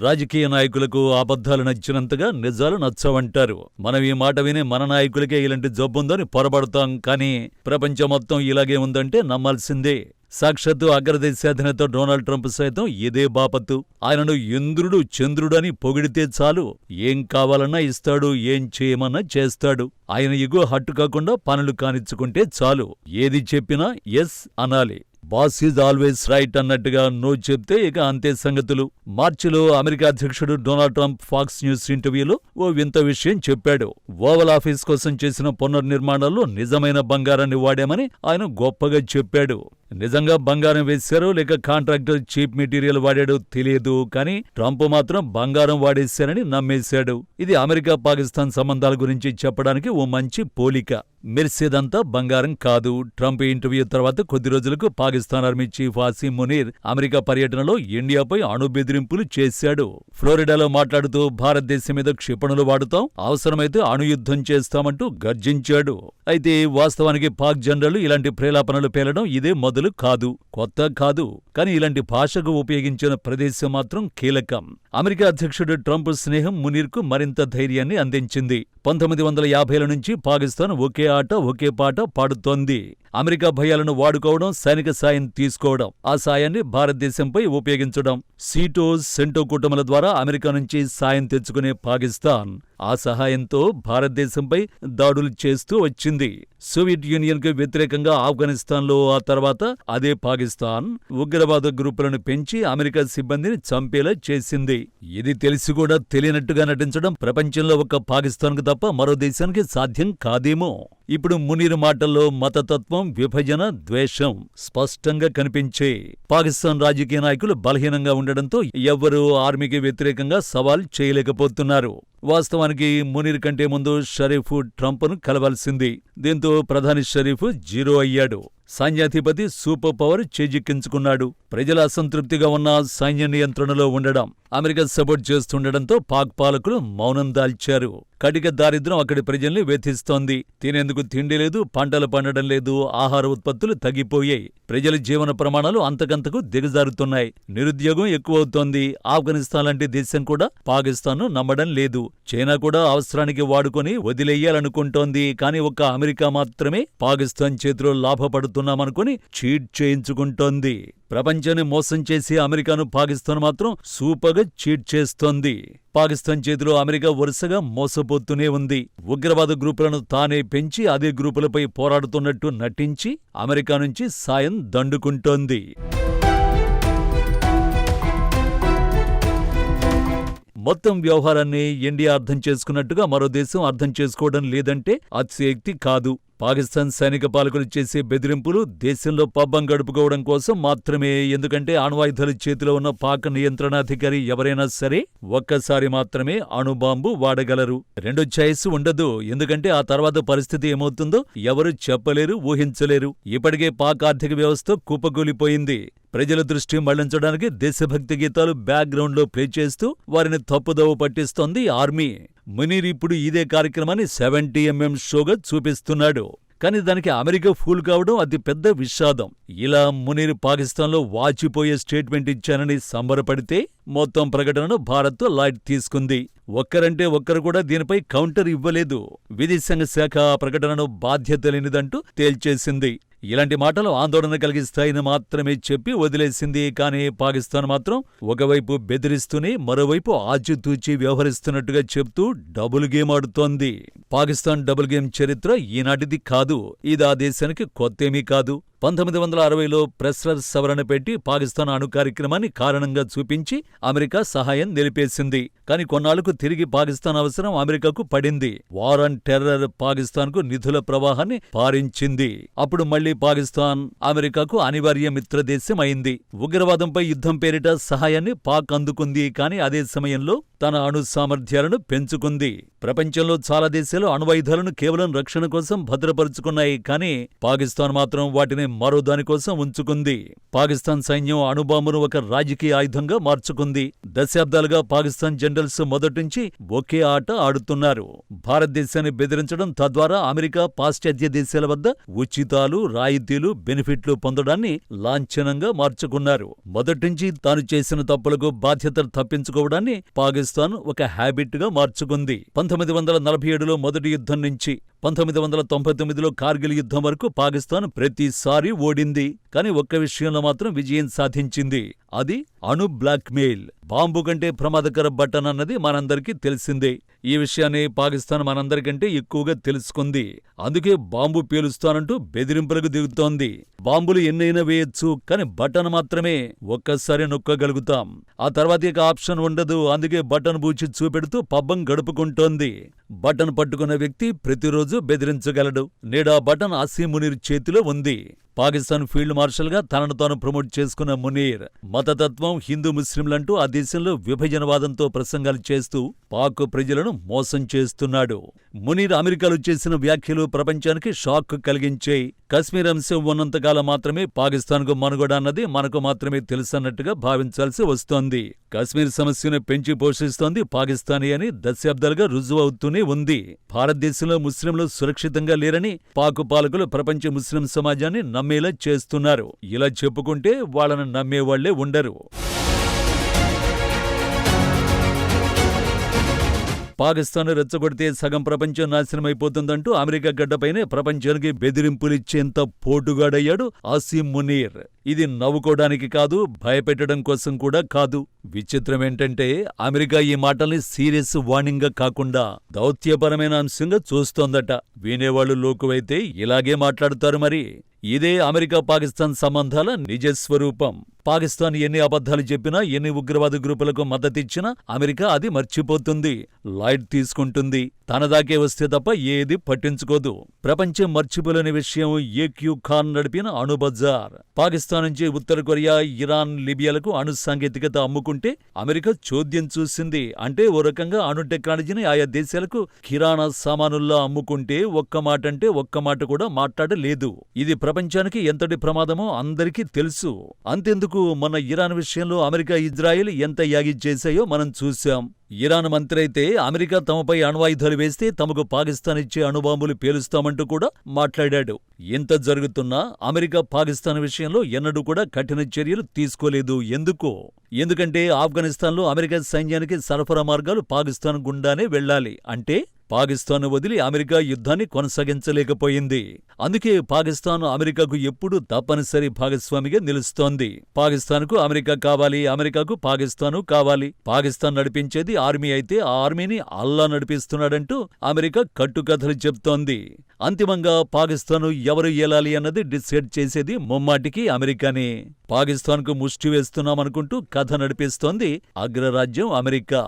రాజకీయ నాయకులకు అబద్ధాలు నచ్చినంతగా నిజాలు నచ్చవంటారు. మనం ఈ మాట విని మన నాయకులకే ఇలాంటి జబ్బుందని పొరబడతాం. కానీ ప్రపంచం మొత్తం ఇలాగే ఉందంటే నమ్మాల్సిందే. సాక్షాత్తు అగ్రదేశాధినేత డొనాల్డ్ ట్రంప్ సైతం ఇదే బాపత్తు. ఆయనను ఇంద్రుడు చంద్రుడని పొగిడితే చాలు, ఏం కావాలన్నా ఇస్తాడు, ఏం చేయమన్నా చేస్తాడు. ఆయన ఇగో హట్టు కాకుండా పనులు కానిచ్చుకుంటే చాలు, ఏది చెప్పినా ఎస్ అనాలి. బాస్ ఈజ్ ఆల్వేస్ రైట్ అన్నట్టుగా నో చెప్తే ఇక అంతే సంగతులు. మార్చిలో అమెరికా అధ్యక్షుడు డొనాల్డ్ ట్రంప్ ఫాక్స్ న్యూస్ ఇంటర్వ్యూలో ఓ వింత విషయం చెప్పాడు. ఓవల్ ఆఫీస్ కోసం చేసిన పునర్నిర్మాణాల్లో నిజమైన బంగారాన్ని వాడామని ఆయన గొప్పగా చెప్పాడు. నిజంగా బంగారం వేశారో లేక కాంట్రాక్టర్ చీప్ మెటీరియల్ వాడాడో తెలియదు, కానీ ట్రంప్ మాత్రం బంగారం వాడేశారని నమ్మేశాడు. ఇది అమెరికా పాకిస్తాన్ సంబంధాల గురించి చెప్పడానికి ఓ మంచి పోలిక. మెరిసేదంతా బంగారం కాదు. ట్రంప్ ఇంటర్వ్యూ తర్వాత కొద్ది రోజులకు Pakistan army chief Asim Munir America పర్యటనలో ఇండియాపై అణు బెదిరింపులు చేశాడు. ఫ్లోరిడాలో మాట్లాడుతూ భారతదేశం మీద క్షిపణులు వాడుతాం, అవసరమైతే అణుయుద్ధం చేస్తామంటూ గర్జించాడు. అయితే వాస్తవానికి పాక్ జనరల్ ఇలాంటి ప్రేలాపనలు పేలడం ఇదే మొదలు కాదు, కొత్త కాదు. కానీ ఇలాంటి భాషకు ఉపయోగించిన ప్రదేశం మాత్రం కీలకం. అమెరికా అధ్యక్షుడు ట్రంప్ స్నేహం మునీర్కు మరింత ధైర్యాన్ని అందించింది. 1950ల నుంచి పాకిస్తాన్ ఒకే ఆట ఒకే పాట పాడుతోంది. అమెరికా భయాలను వాడుకోవడం, సైనిక సాయం తీసుకోవడం, ఆ సాయాన్ని భారతదేశంపై ఉపయోగించడం. సీటో సెంటో కూటముల ద్వారా అమెరికా నుంచి సాయం తెచ్చుకునే పాకిస్తాన్ ఆ సహాయంతో భారతదేశంపై దాడులు చేస్తూ వచ్చింది. సోవియట్ యూనియన్కు వ్యతిరేకంగా ఆఫ్ఘనిస్తాన్లో, ఆ తర్వాత అదే పాకిస్తాన్ ఉగ్రవాద గ్రూపులను పెంచి అమెరికా సిబ్బందిని చంపేలా చేసింది. ఇది తెలిసి కూడా తెలియనట్టుగా నటించడం ప్రపంచంలో ఒక్క పాకిస్తాన్కు తప్ప మరో దేశానికి సాధ్యం కాదేమో. ఇప్పుడు మునీర్ మాటల్లో మతతత్వం, విభజన, ద్వేషం స్పష్టంగా కనిపించే. పాకిస్తాన్ రాజకీయ నాయకులు బలహీనంగా ఉండడంతో ఎవ్వరూ ఆర్మీకి వ్యతిరేకంగా సవాల్ చేయలేకపోతున్నారు. వాస్తవానికి మునీర్ కంటే ముందు షరీఫ్ ట్రంప్ను కలవాల్సింది. దీంతో ప్రధాని షరీఫ్ జీరో అయ్యాడు. సైన్యాధిపతి సూపర్ పవర్ చేజిక్కించుకున్నాడు. ప్రజల అసంతృప్తిగా ఉన్న సైన్య నియంత్రణలో ఉండడం, అమెరికా సపోర్ట్ చేస్తుండటంతో పాక్ పాలకులు మౌనం దాల్చారు. కటిక దారిద్ర్యం అక్కడి ప్రజల్ని వేధిస్తోంది. తినేందుకు తిండి లేదు, పంటలు పండడం లేదు, ఆహార ఉత్పత్తులు తగ్గిపోయాయి. ప్రజల జీవన ప్రమాణాలు అంతకంతకు దిగజారుతున్నాయి. నిరుద్యోగం ఎక్కువవుతోంది. ఆఫ్ఘనిస్తాన్ లాంటి దేశం కూడా పాకిస్తాన్ను నమ్మడం లేదు. చైనా కూడా అవసరానికి వాడుకొని వదిలేయాలనుకుంటోంది. కానీ ఒక్క అమెరికా మాత్రమే పాకిస్తాన్ చేతిలో లాభపడుతున్నామనుకుని చీట్ చేయించుకుంటోంది. ప్రపంచాన్ని మోసం చేసి అమెరికాను పాకిస్తాన్ మాత్రం సూపర్గా చీట్ చేస్తోంది. పాకిస్తాన్ చేతిలో అమెరికా వరుసగా మోసపోతూనే ఉంది. ఉగ్రవాద గ్రూపులను తానే పెంచి అదే గ్రూపులపై పోరాడుతున్నట్టు నటించి అమెరికా నుంచి సాయం దండుకుంటోంది. మొత్తం వ్యవహారాన్ని ఇండియా అర్థం చేసుకున్నట్టుగా మరో దేశం అర్థం చేసుకోవడం లేదంటే అతిశయోక్తి కాదు. పాకిస్తాన్ సైనిక పాలకులు చేసే బెదిరింపులు దేశంలో పబ్బం గడుపుకోవడం కోసం మాత్రమే. ఎందుకంటే అణ్వాయుధాలు చేతిలో ఉన్న పాక్ నియంత్రణాధికారి ఎవరైనా సరే ఒక్కసారి మాత్రమే అణుబాంబు వాడగలరు. రెండో ఛాయిస్ ఉండదు. ఎందుకంటే ఆ తర్వాత పరిస్థితి ఏమవుతుందో ఎవరు చెప్పలేరు, ఊహించలేరు. ఇప్పటికే పాక్ ఆర్థిక వ్యవస్థ కుప్పకూలిపోయింది. ప్రజల దృష్టి మళ్లించడానికి దేశభక్తి గీతాలు బ్యాక్గ్రౌండ్లో ప్లే చేస్తూ వారిని తప్పుదోవ పట్టిస్తోంది ఆర్మీ. మునీర్ ఇప్పుడు ఇదే కార్యక్రమాన్ని 70mm షోగా చూపిస్తున్నాడు. కానీ దానికి అమెరికా ఫూల్ కావడం అతి పెద్ద విషాదం. ఇలా మునీర్ పాకిస్తాన్లో వాచిపోయే స్టేట్మెంట్ ఇచ్చానని సంబరపడితే మొత్తం ప్రకటనను భారత్ లైట్ తీసుకుంది. ఒక్కరంటే ఒక్కరు కూడా దీనిపై కౌంటర్ ఇవ్వలేదు. విదేశాంగ శాఖ ఆ ప్రకటనను బాధ్యత లేనిదంటూ తేల్చేసింది. ఇలాంటి మాటలు ఆందోళన కలిగిస్తాయని మాత్రమే చెప్పి వదిలేసింది. కానీ పాకిస్తాన్ మాత్రం ఒకవైపు బెదిరిస్తూనే మరోవైపు ఆచితూచి వ్యవహరిస్తున్నట్టుగా చెప్తూ డబుల్ గేమ్ ఆడుతోంది. పాకిస్తాన్ డబుల్ గేమ్ చరిత్ర ఈనాటిది కాదు. ఇది ఆ దేశానికి కొత్తేమీ కాదు. 1960లో ప్రెస్లర్ సవరణ పెట్టి పాకిస్తాన్ అణు కార్యక్రమాన్ని కారణంగా చూపించి అమెరికా సహాయం నిలిపేసింది. కానీ కొన్నాళ్లకు తిరిగి పాకిస్తాన్ అవసరం అమెరికాకు పడింది. వార్ ఆన్ టెర్రర్ పాకిస్తాన్కు నిధుల ప్రవాహాన్ని పారించింది. అప్పుడు మళ్లీ పాకిస్తాన్ అమెరికాకు అనివార్య మిత్రదేశం అయింది. ఉగ్రవాదంపై యుద్ధం పేరిట సహాయాన్ని పాక్ అందుకుంది. కానీ అదే సమయంలో తన అణు సామర్థ్యాలను పెంచుకుంది. ప్రపంచంలో చాలా దేశాలు అణ్వాయుధాలను కేవలం రక్షణ కోసం భద్రపరుచుకున్నాయి, కానీ పాకిస్తాన్ మాత్రం వాటిని మరో దానికోసం ఉంచుకుంది. పాకిస్తాన్ సైన్యం అణుబాంబును ఒక రాజకీయ ఆయుధంగా మార్చుకుంది. దశాబ్దాలుగా పాకిస్తాన్ జనరల్స్ మొదటించి ఒకే ఆట ఆడుతున్నారు. భారతదేశాన్ని బెదిరించడం, తద్వారా అమెరికా, పాశ్చాత్య దేశాల వద్ద ఉచితాలు, రాయితీలు, బెనిఫిట్లు పొందడాన్ని లాంఛనంగా మార్చుకున్నారు. మొదటించి తాను చేసిన తప్పులకు బాధ్యతలు తప్పించుకోవడాన్ని పాకిస్తాన్ ఒక హ్యాబిట్ గా మార్చుకుంది. 1947లో మొదటి యుద్ధం నుంచి 1999లో కార్గిల్ యుద్ధం వరకు పాకిస్తాన్ ప్రతిసారి ఓడింది. కానీ ఒక్క విషయంలో మాత్రం విజయం సాధించింది. అది అణు బ్లాక్మెయిల్. బాంబు కంటే ప్రమాదకర బటన్ అన్నది మనందరికీ తెలిసిందే. ఈ విషయాన్ని పాకిస్తాన్ మనందరికంటే ఎక్కువగా తెలుసుకుంది. అందుకే బాంబు పేలుస్తానంటూ బెదిరింపులకు దిగుతోంది. బాంబులు ఎన్నైనా వేయొచ్చు, కానీ బటన్ మాత్రమే ఒక్కసారి నొక్కగలుగుతాం. ఆ తర్వాత ఇక ఆప్షన్ ఉండదు. అందుకే బటన్ బూచి చూపెడుతూ పబ్బం గడుపుకుంటోంది. బటన్ పట్టుకున్న వ్యక్తి ప్రతిరోజు బెదిరించగలడు. నేడా బటన్ ఆసిమ్ మునీర్ చేతిలో ఉంది. పాకిస్తాన్ ఫీల్డ్ మార్షల్ గా తనను తాను ప్రమోట్ చేసుకున్న మునీర్ మతతత్వం, హిందూ ముస్లింలంటూ ఆ దేశంలో విభజనవాదంతో ప్రసంగాలు చేస్తూ పాక్ ప్రజలను మోసం చేస్తున్నాడు. మునీర్ అమెరికాలో చేసిన వ్యాఖ్యలు ప్రపంచానికి షాక్ కలిగించాయి. కశ్మీర్ అంశం ఉన్నంతకాలం మాత్రమే పాకిస్తాన్కు మనుగడ అన్నది మనకు మాత్రమే తెలుసన్నట్టుగా భావించాల్సి వస్తోంది. కశ్మీర్ సమస్యను పెంచి పోషిస్తోంది పాకిస్తానీ అని దశాబ్దాలుగా రుజువవుతూనే ఉంది. భారతదేశంలో ముస్లింలు సురక్షితంగా లేరని పాక్ పాలకులు ప్రపంచ ముస్లిం సమాజాన్ని నమ్మేలా చేస్తున్నారు. ఇలా చెప్పుకుంటే వాళ్ళను నమ్మేవాళ్లే ఉండరు. పాకిస్తాన్ రెచ్చగొడితే సగం ప్రపంచం నాశనమైపోతుందంటూ అమెరికా గడ్డపైనే ప్రపంచానికి బెదిరింపులిచ్చేంత పోటుగాడయ్యాడు ఆసిమ్ మునీర్. ఇది నవ్వుకోవడానికి కాదు, భయపెట్టడం కోసం కూడా కాదు. విచిత్రమేంటంటే అమెరికా ఈ మాటల్ని సీరియస్ వార్నింగ్ గా కాకుండా దౌత్యపరమైన అంశంగా చూస్తోందట. వినేవాళ్లు లోకువైతే ఇలాగే మాట్లాడుతారు. మరి ఇదే అమెరికా పాకిస్తాన్ సంబంధాల నిజస్వరూపం. పాకిస్తాన్ ఎన్ని అబద్ధాలు చెప్పినా, ఎన్ని ఉగ్రవాద గ్రూపులకు మద్దతిచ్చినా అమెరికా అది మర్చిపోతుంది, లైట్ తీసుకుంటుంది. తనదాకే వస్తే తప్ప ఏది పట్టించుకోదు. ప్రపంచం మర్చిపోలేని విషయం ఏక్యూ ఖాన్ నడిపిన అణుబజార్. పాకిస్తాన్ నుంచి ఉత్తర కొరియా, ఇరాన్, లిబియాలకు అణు సాంకేతికత అమ్ముకుంటే అమెరికా చోద్యం చూసింది. అంటే ఓ రకంగా అణు టెక్నాలజీని ఆయా దేశాలకు కిరాణా సామానుల్లా అమ్ముకుంటే ఒక్క మాట కూడా మాట్లాడలేదు. ఇది ప్రపంచానికి ఎంతటి ప్రమాదమో అందరికీ తెలుసు. అంతెందుకు, మన ఇరాన్ విషయంలో అమెరికా, ఇజ్రాయెల్ ఎంత యాగి చేశాయో మనం చూశాం. ఇరాన్ మంత్రి అయితే అమెరికా తమపై అణ్వాయుధాలు వేస్తే తమకు పాకిస్తాన్ ఇచ్చే అణుబాంబులు పేలుస్తామంటూ కూడా మాట్లాడాడు. ఇంత జరుగుతున్నా అమెరికా పాకిస్తాన్ విషయంలో ఎన్నడూ కూడా కఠిన చర్యలు తీసుకోలేదు. ఎందుకంటే ఆఫ్ఘనిస్తాన్లో అమెరికా సైన్యానికి సరఫరా మార్గాలు పాకిస్తాన్ గుండానే వెళ్లాలి. అంటే పాకిస్తాన్ వదిలి అమెరికా యుద్ధాన్ని కొనసాగించలేకపోయింది. అందుకే పాకిస్తాన్ అమెరికాకు ఎప్పుడూ తప్పనిసరి భాగస్వామిగా నిలుస్తోంది. పాకిస్తాన్కు అమెరికా కావాలి, అమెరికాకు పాకిస్తాను కావాలి. పాకిస్తాన్ నడిపించేది ఆర్మీ అయితే ఆ ఆర్మీని అల్లా నడిపిస్తున్నాడంటూ అమెరికా కట్టుకథలు చెప్తోంది. అంతిమంగా పాకిస్తాను ఎవరు ఏలాలి అన్నది డిసైడ్ చేసేది ముమ్మాటికి అమెరికానే. పాకిస్తాన్కు ముష్టి వేస్తున్నామనుకుంటూ కథ నడిపిస్తోంది అగ్రరాజ్యం అమెరికా.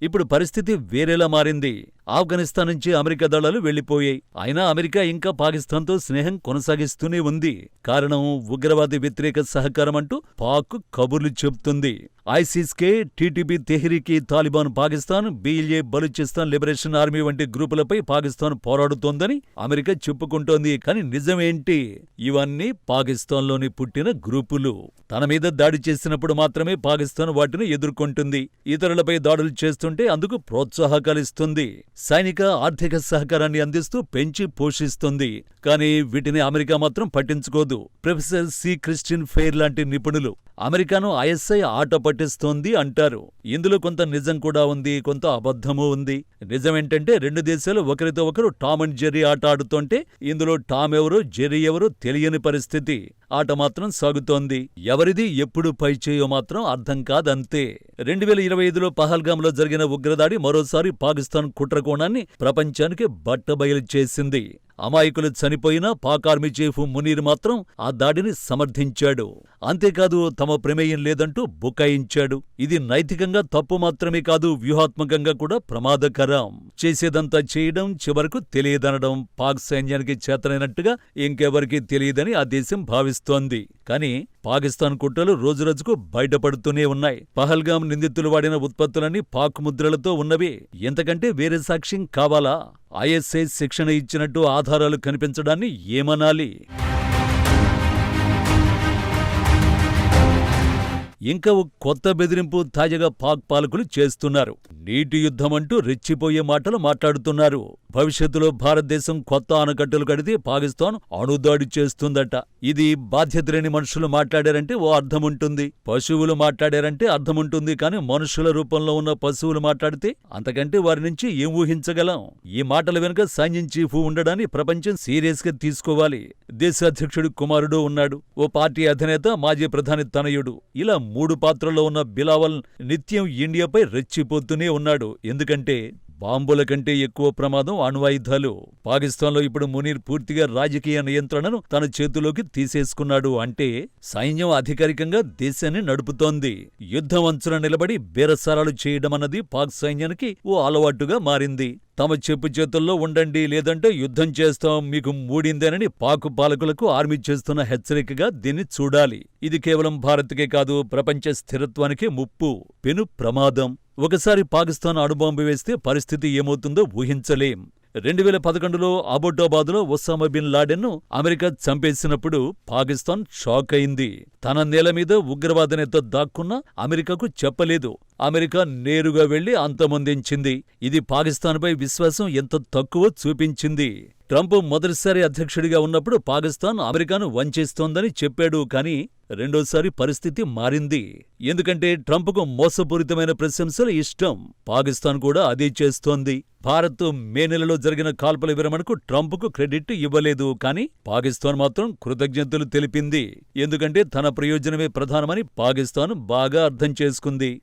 ఇప్పుడు పరిస్థితి వేరేలా మారింది. ఆఫ్ఘనిస్తాన్ నుంచి అమెరికా దళాలు వెళ్లిపోయాయి. అయినా అమెరికా ఇంకా పాకిస్తాన్తో స్నేహం కొనసాగిస్తూనే ఉంది. కారణం ఉగ్రవాద వ్యతిరేక సహకారం అంటూ పాక్ కబుర్లు చెబుతుంది. ఐసిస్కే, TTP, Tehrik-i Taliban Pakistan, BLA Balochistan liberation army వంటి గ్రూపులపై పాకిస్తాన్ పోరాడుతోందని అమెరికా చెప్పుకుంటోంది. కానీ నిజమేంటి? ఇవన్నీ పాకిస్తాన్లోని పుట్టిన గ్రూపులు. తన మీద దాడి చేసినప్పుడు మాత్రమే పాకిస్తాన్ వాటిని ఎదుర్కొంటుంది. ఇతరులపై దాడులు చేస్తుంటే అందుకు ప్రోత్సాహకాలిస్తుంది. సైనిక, ఆర్థిక సహకారాన్ని అందిస్తూ పెంచి పోషిస్తుంది. కానీ వీటిని అమెరికా మాత్రం పట్టించుకోదు. Professor C. క్రిస్టిన్ ఫెయిర్ లాంటి నిపుణులు అమెరికాను ఐఎస్ఐ ఆట పట్టిస్తోంది అంటారు. ఇందులో కొంత నిజం కూడా ఉంది, కొంత అబద్ధమూ ఉంది. నిజమేంటంటే రెండు దేశాలు ఒకరితో ఒకరు టామ్ అండ్ జెర్రీ ఆట ఆడుతుంటే ఇందులో టామ్ ఎవరో, జెర్రీ ఎవరో తెలియని పరిస్థితి. ఆట మాత్రం సాగుతోంది. ఎవరిది ఎప్పుడు పైచేయో మాత్రం అర్థం కాదంతే. 2025లో పహల్గామ్లో జరిగిన ఉగ్రదాడి మరోసారి పాకిస్తాన్ కుట్రకోణాన్ని ప్రపంచానికి బట్టబయలు చేసింది. అమాయకులు చనిపోయినా పాక్ ఆర్మీ చీఫ్ మునీర్ మాత్రం ఆ దాడిని సమర్థించాడు. అంతేకాదు తమ ప్రమేయం లేదంటూ బుకాయించాడు. ఇది నైతికంగా తప్పు మాత్రమే కాదు, వ్యూహాత్మకంగా కూడా ప్రమాదకరం. చేసేదంతా చేయడం, చివరకు తెలియదనడం పాక్ సైన్యానికి చేతనైనట్టుగా ఇంకెవరికీ తెలియదని ఆ దేశం భావిస్తోంది. కానీ పాకిస్తాన్ కుట్రలు రోజురోజుకు బయటపడుతూనే ఉన్నాయి. పహల్గాం నిందితులు వాడిన ఉత్పత్తులన్నీ పాక్ ముద్రలతో ఉన్నవి. ఎంతకంటే వేరే సాక్ష్యం కావాలా? ISI శిక్షణ ఇచ్చినట్టు ఆధారాలు కనిపించడాన్ని ఏమనాలి? ఇంకా ఓ కొత్త బెదిరింపు తాజాగా పాక్ పాలకులు చేస్తున్నారు. నీటి యుద్ధమంటూ రెచ్చిపోయే మాటలు మాట్లాడుతున్నారు. భవిష్యత్తులో భారతదేశం కొత్త ఆనకట్టలు కడితే పాకిస్తాన్ అణుదాడి చేస్తుందట. ఇది బాధ్యత లేని మనుషులు మాట్లాడారంటే ఓ అర్థముంటుంది, పశువులు మాట్లాడారంటే అర్థముంటుంది. కానీ మనుషుల రూపంలో ఉన్న పశువులు మాట్లాడితే అంతకంటే వారి నుంచి ఏం ఊహించగలం? ఈ మాటల వెనుక సైన్యం చీఫ్ ఉండడాన్ని ప్రపంచం సీరియస్ గా తీసుకోవాలి. దేశాధ్యక్షుడి కుమారుడు ఉన్నాడు, ఓ పార్టీ అధినేత, మాజీ ప్రధాని తనయుడు. ఇలా 3 పాత్రల్లో ఉన్న బిలావల్ నిత్యం ఇండియాపై రెచ్చిపోతూనే ఉన్నాడు. ఎందుకంటే బాంబుల కంటే ఎక్కువ ప్రమాదం అణ్వాయుధాలు. పాకిస్తాన్లో ఇప్పుడు మునీర్ పూర్తిగా రాజకీయ నియంత్రణను తన చేతిలోకి తీసేసుకున్నాడు. అంటే సైన్యం అధికారికంగా దేశాన్ని నడుపుతోంది. యుద్ధం అంచున నిలబడి బేరసారాలు చేయడమన్నది పాక్ సైన్యానికి ఓ అలవాటుగా మారింది. తమ చెప్పు చేతుల్లో ఉండండి, లేదంటే యుద్ధం చేస్తాం, మీకు మూడిందేనని పాక్ పాలకులకు ఆర్మీ చేస్తున్న హెచ్చరికగా దీన్ని చూడాలి. ఇది కేవలం భారత్కే కాదు, ప్రపంచ స్థిరత్వానికే ముప్పు, పెను ప్రమాదం. ఒకసారి పాకిస్తాన్ అణుబాంబు వేస్తే పరిస్థితి ఏమవుతుందో ఊహించలేం. 2011లో అబోటాబాద్లో ఒసామా బిన్ లాడెన్ను అమెరికా చంపేసినప్పుడు పాకిస్తాన్ షాక్ అయింది. తన నేల మీద ఉగ్రవాద నేత దాక్కున్నా అమెరికాకు చెప్పలేదు. అమెరికా నేరుగా వెళ్లి అంతమొందించింది. ఇది పాకిస్తాన్పై విశ్వాసం ఎంత తక్కువో చూపించింది. ట్రంప్ మొదటిసారి అధ్యక్షుడిగా ఉన్నప్పుడు పాకిస్తాన్ అమెరికాను వంచేస్తోందని చెప్పాడు. కానీ రెండోసారి పరిస్థితి మారింది. ఎందుకంటే ట్రంప్కు మోసపూరితమైన ప్రశంసలు ఇష్టం. పాకిస్తాన్ కూడా అదే చేస్తోంది. భారత్ మే నెలలో జరిగిన కాల్పుల విరమణకు ట్రంప్కు క్రెడిట్ ఇవ్వలేదు. కానీ పాకిస్తాన్ మాత్రం కృతజ్ఞతలు తెలిపింది. ఎందుకంటే తన ప్రయోజనమే ప్రధానమని పాకిస్తాన్ బాగా అర్థం చేసుకుంది.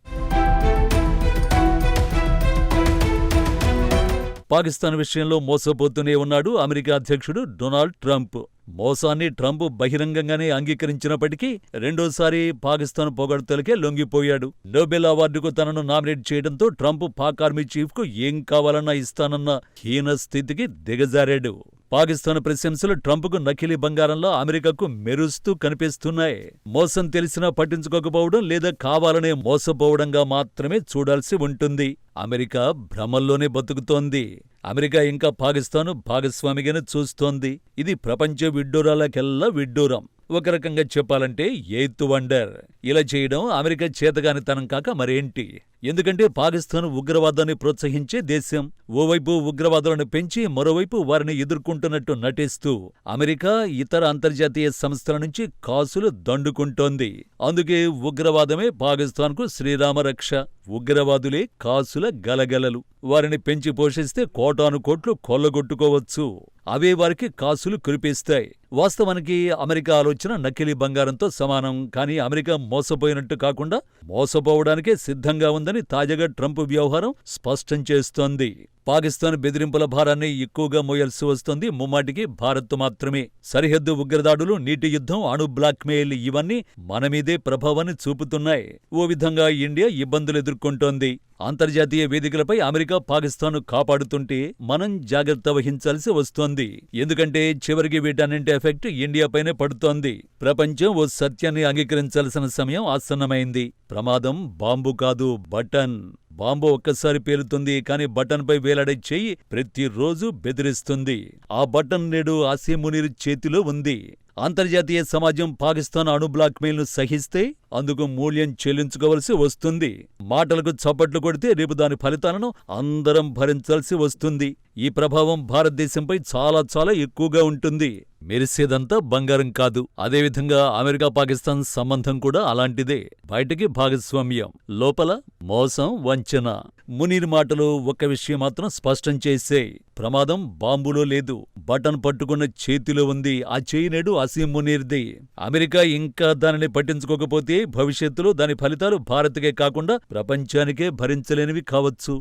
పాకిస్తాన్ విషయంలో మోసపోతూనే ఉన్నాడు అమెరికా అధ్యక్షుడు డొనాల్డ్ ట్రంప్. మోసాన్ని ట్రంప్ బహిరంగంగానే అంగీకరించినప్పటికీ రెండోసారి పాకిస్తాన్ పొగడ్తలకే లొంగిపోయాడు. నోబెల్ అవార్డుకు తనను నామినేట్ చేయడంతో ట్రంప్ పాక్ ఆర్మీ చీఫ్కు ఏం కావాలన్నా ఇస్తానన్న హీన స్థితికి దిగజారాడు. పాకిస్తాన్ ప్రశంసలు ట్రంప్కు నకిలీ బంగారంలో అమెరికాకు మెరుస్తూ కనిపిస్తున్నాయి. మోసం తెలిసినా పట్టించుకోకపోవడం లేదా కావాలనే మోసపోవడంగా మాత్రమే చూడాల్సి ఉంటుంది. అమెరికా భ్రమల్లోనే బతుకుతోంది. అమెరికా ఇంకా పాకిస్తాను భాగస్వామిగానే చూస్తోంది. ఇది ప్రపంచ విడ్డూరాలకెల్లా విడ్డూరం. ఒక రకంగా చెప్పాలంటే ఎయిత్ వండర్. ఇలా చేయడం అమెరికా చేతగానితనం కాక మరేంటి? ఎందుకంటే పాకిస్తాన్ ఉగ్రవాదాన్ని ప్రోత్సహించే దేశం. ఓవైపు ఉగ్రవాదులను పెంచి మరోవైపు వారిని ఎదుర్కొంటున్నట్టు నటిస్తూ అమెరికా ఇతర అంతర్జాతీయ సంస్థల నుంచి కాసులు దండుకుంటోంది. అందుకే ఉగ్రవాదమే పాకిస్తాన్కు శ్రీరామరక్ష. ఉగ్రవాదులే కాసుల గలగలలు. వారిని పెంచి పోషిస్తే కోటాను కోట్లు కొల్లగొట్టుకోవచ్చు. అవే వారికి కాసులు కురిపిస్తాయి. వాస్తవానికి అమెరికా ఆలోచన నకిలీ బంగారంతో సమానం. కానీ అమెరికా మోసపోయినట్టు కాకుండా మోసపోవడానికే సిద్ధంగా ఉందని తాజాగా ట్రంప్ వ్యవహారం స్పష్టం చేస్తోంది. పాకిస్తాన్ బెదిరింపుల భారాన్ని ఎక్కువగా మోయాల్సి వస్తోంది ముమ్మాటికి భారత్ మాత్రమే. సరిహద్దు ఉగ్రదాడులు, నీటి యుద్ధం, అణు బ్లాక్మెయిల్ ఇవన్నీ మనమీదే ప్రభావాన్ని చూపుతున్నాయి. ఓ విధంగా ఇండియా ఇబ్బందులు ఎదుర్కొంటోంది. అంతర్జాతీయ వేదికలపై అమెరికా పాకిస్తాన్ను కాపాడుతుంటే మనం జాగ్రత్త వహించాల్సి వస్తోంది. ఎందుకంటే చివరికి వీటన్నింటి ఎఫెక్ట్ ఇండియాపైనే పడుతోంది. ప్రపంచం ఓ సత్యాన్ని అంగీకరించాల్సిన సమయం ఆసన్నమైంది. ప్రమాదం బాంబు కాదు, బటన్. బాంబు ఒక్కసారి పేలుతుంది, కానీ బటన్పై వేలాడే చెయ్యి ప్రతిరోజు బెదిరిస్తుంది. ఆ బటన్ నేడు ఆసిమ్ మునీర్ చేతిలో ఉంది. అంతర్జాతీయ సమాజం పాకిస్తాన్ అణు బ్లాక్మెయిల్ను సహిస్తే అందుకు మూల్యం చెల్లించుకోవలసి వస్తుంది. మాటలకు చప్పట్లు కొడితే రేపు దాని ఫలితాలను అందరం భరించాల్సి వస్తుంది. ఈ ప్రభావం భారతదేశంపై చాలా చాలా ఎక్కువగా ఉంటుంది. మెరిసేదంతా బంగారం కాదు. అదేవిధంగా అమెరికా పాకిస్తాన్ సంబంధం కూడా అలాంటిదే. బయటికి భాగస్వామ్యం, లోపల మోసం, వంచన. మునీర్ మాటలు ఒక్క విషయం మాత్రం స్పష్టం చేసేయ్. ప్రమాదం బాంబులో లేదు, బటన్ పట్టుకున్న చేతిలో ఉంది. ఆ చేయి నేడు ఆసిమ్ మునీర్ది. అమెరికా ఇంకా దానిని పట్టించుకోకపోతే భవిష్యత్తులో దాని ఫలితాలు భారత్కే కాకుండా ప్రపంచానికే భరించలేనివి కావచ్చు.